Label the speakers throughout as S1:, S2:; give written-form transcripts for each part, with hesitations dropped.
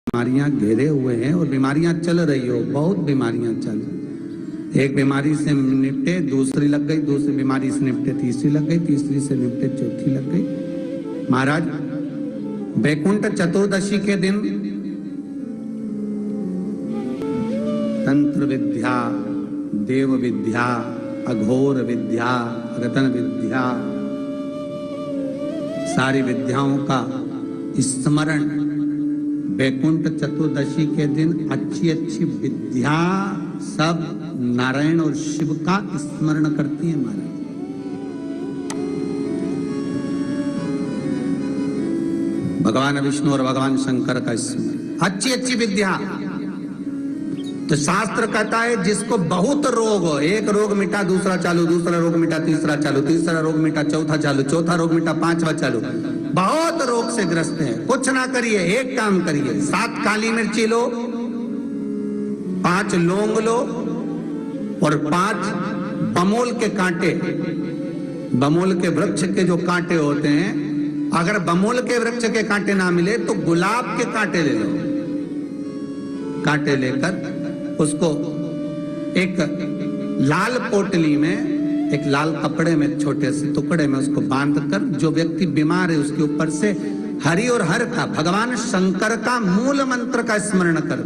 S1: बीमारियां घेरे हुए हैं और बीमारियां चल रही हो, बहुत बीमारियां चल रही। एक बीमारी से निपटे दूसरी लग गई, दूसरी बीमारी से निपटे तीसरी लग गई, तीसरी से निपटे चौथी लग गई। महाराज वैकुंठ चतुर्दशी के दिन तंत्र विद्या, देव विद्या, अघोर विद्या, रतन विद्या, सारी विद्याओं का स्मरण वैकुंठ चतुर्दशी के दिन अच्छी अच्छी विद्या सब नारायण और शिव का स्मरण करती है महाराज। भगवान विष्णु और भगवान शंकर का स्मरण, अच्छी अच्छी विद्या। तो शास्त्र कहता है जिसको बहुत रोग हो, एक रोग मिटा दूसरा चालू, दूसरा रोग मिटा तीसरा चालू, तीसरा रोग मिटा चौथा चालू, चौथा रोग मिटा पांचवा चालू, बहुत रोग से ग्रस्त है। कुछ ना करिए, एक काम करिए, 7 काली मिर्ची लो, 5 लौंग लो और 5 बमोल के कांटे, बमोल के वृक्ष के जो कांटे होते हैं, अगर बमोल के वृक्ष के कांटे ना मिले तो गुलाब के कांटे ले लो। कांटे लेकर उसको एक लाल पोटली में, एक लाल कपड़े में, छोटे से टुकड़े में उसको बांधकर, जो व्यक्ति बीमार है उसके ऊपर से हरि और हर का, भगवान शंकर का मूल मंत्र का स्मरण कर।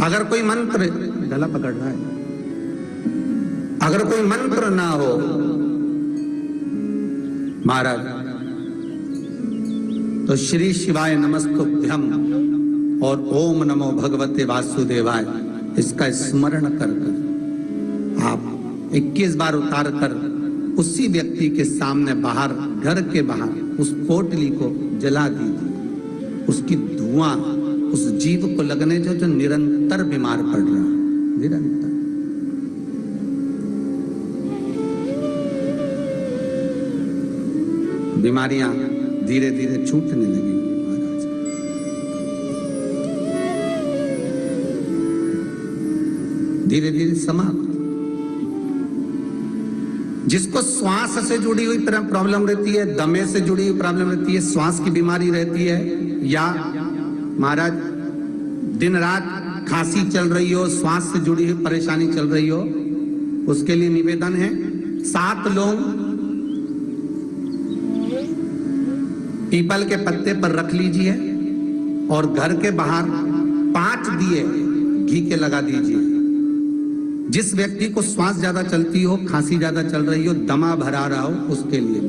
S1: अगर कोई मंत्र, गला पकड़ रहा है, अगर कोई मंत्र ना हो महाराज, तो श्री शिवाय नमस्तुभ्यम और ओम नमो भगवते वासुदेवाय, इसका स्मरण कर आप 21 बार उतार कर उसी व्यक्ति के सामने बाहर, घर के बाहर उस पोटली को जला दीजिए। उसकी धुआं उस जीव को लगने जो निरंतर बीमार पड़ रहा है, निरंतर। बीमारियां धीरे धीरे छूटने लगेंगी महाराज। धीरे धीरे समाप्त। जिसको श्वास से जुड़ी हुई प्रॉब्लम रहती है, दमे से जुड़ी हुई प्रॉब्लम रहती है, श्वास की बीमारी रहती है, या महाराज दिन रात खांसी चल रही हो, श्वास से जुड़ी हुई परेशानी चल रही हो, उसके लिए निवेदन है 7 लौंग पीपल के पत्ते पर रख लीजिए और घर के बाहर 5 दिए घी के लगा दीजिए। जिस व्यक्ति को श्वास ज्यादा चलती हो, खांसी ज्यादा चल रही हो, दमा भरा रहा हो, उसके लिए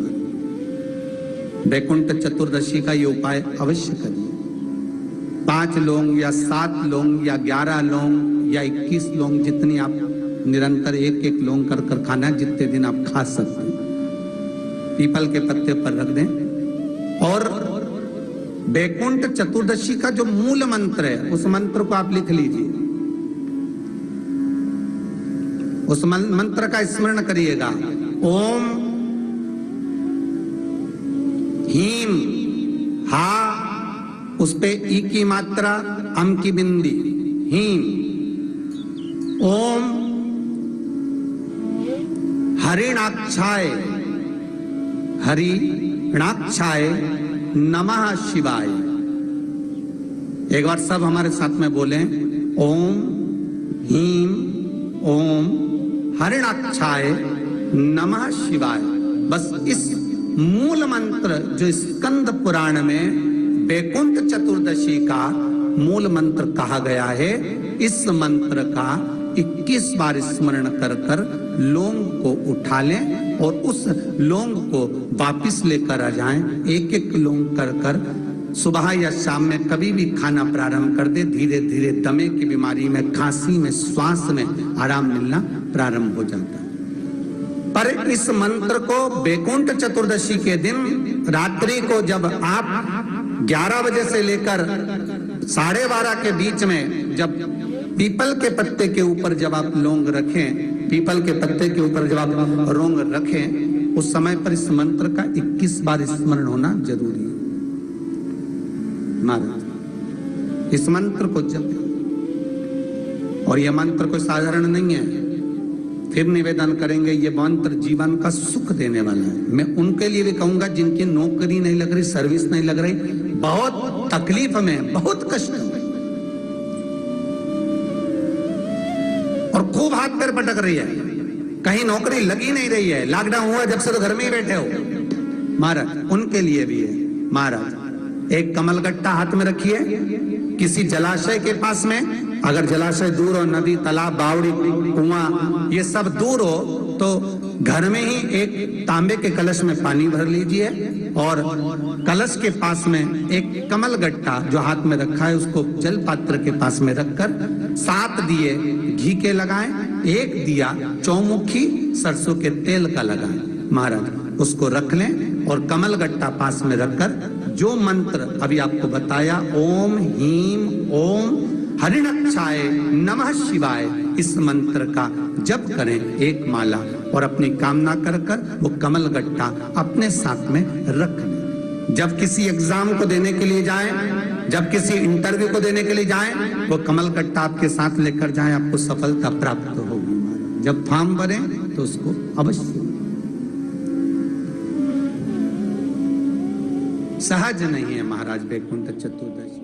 S1: वैकुंठ चतुर्दशी का ये उपाय अवश्य करिए। 5 लौंग या 7 लौंग या 11 लौंग या 21 लौंग, जितनी आप निरंतर एक एक लौंग कर कर खाना, जितने दिन आप खा सकते हैं, पीपल के पत्ते पर रख दें। और वैकुंठ चतुर्दशी का जो मूल मंत्र है, उस मंत्र को आप लिख लीजिए, उस मंत्र का स्मरण करिएगा। ओम हीम हा, उस पे ई की मात्रा, अम की बिंदी, हीम। ओम हरिणाक्षाय, हरिणाक्षाय नमः शिवाय। एक बार सब हमारे साथ में बोलें, ओम हीम ओम हरिणाक्षाय नमः शिवाय। बस इस मूल मंत्र जो स्कंद पुराण में वैकुंठ चतुर्दशी का मूल मंत्र कहा गया है, इस मंत्र का 21 बार स्मरण कर कर लौंग को उठा लें और उस लौंग को वापिस लेकर आ जाएं। एक एक लौंग कर कर सुबह या शाम में कभी भी खाना प्रारंभ कर दे। धीरे धीरे दमे की बीमारी में, खांसी में, श्वास में आराम मिलना प्रारंभ हो जाता है। पर इस मंत्र को वैकुंठ चतुर्दशी के दिन रात्रि को जब आप 11 बजे से लेकर 12:30 के बीच में, जब पीपल के पत्ते के ऊपर जब आप लौंग रखें, पीपल के पत्ते के ऊपर जब आप लौंग रखें, उस समय पर इस मंत्र का 21 बार स्मरण होना जरूरी है महाराज। इस मंत्र को जप, और यह मंत्र कोई साधारण नहीं है। फिर निवेदन करेंगे, ये मंत्र जीवन का सुख देने वाला है। मैं उनके लिए भी कहूंगा जिनकी नौकरी नहीं लग रही, सर्विस नहीं लग रही, बहुत तकलीफ में, बहुत कष्ट में, और खूब हाथ पैर पटक रही है, कहीं नौकरी लगी नहीं रही है, लॉकडाउन हुआ जब से तो घर में ही बैठे हो। महाराज उनके लिए भी है। महाराज एक कमल गट्टा हाथ में रखिए, किसी जलाशय के पास में, अगर जलाशय दूर हो, नदी, तालाब, बावड़ी, कुआं ये सब दूर हो तो घर में ही एक तांबे के कलश में पानी भर लीजिए और कलश के पास में एक कमल गट्टा जो हाथ में रखा है उसको जल पात्र के पास में रखकर 7 दिए घी के लगाएं, 1 दिया चौमुखी सरसों के तेल का लगाएं। महाराज उसको रख लें और कमल गट्टा पास में रखकर जो मंत्र अभी आपको बताया, ओम हीम ओम हरिणक्षाय नमः शिवाय, इस मंत्र का जप करें 1 माला और अपनी कामना कर वो कमल गट्टा अपने साथ में रख लें। जब किसी एग्जाम को देने के लिए जाएं, जब किसी इंटरव्यू को देने के लिए जाएं, वो कमल गट्टा आपके साथ लेकर जाएं, आपको सफलता प्राप्त होगी। जब फॉर्म भरें तो उसको अवश्य, सहज नहीं है महाराज वैकुंठ चतुर्दशी।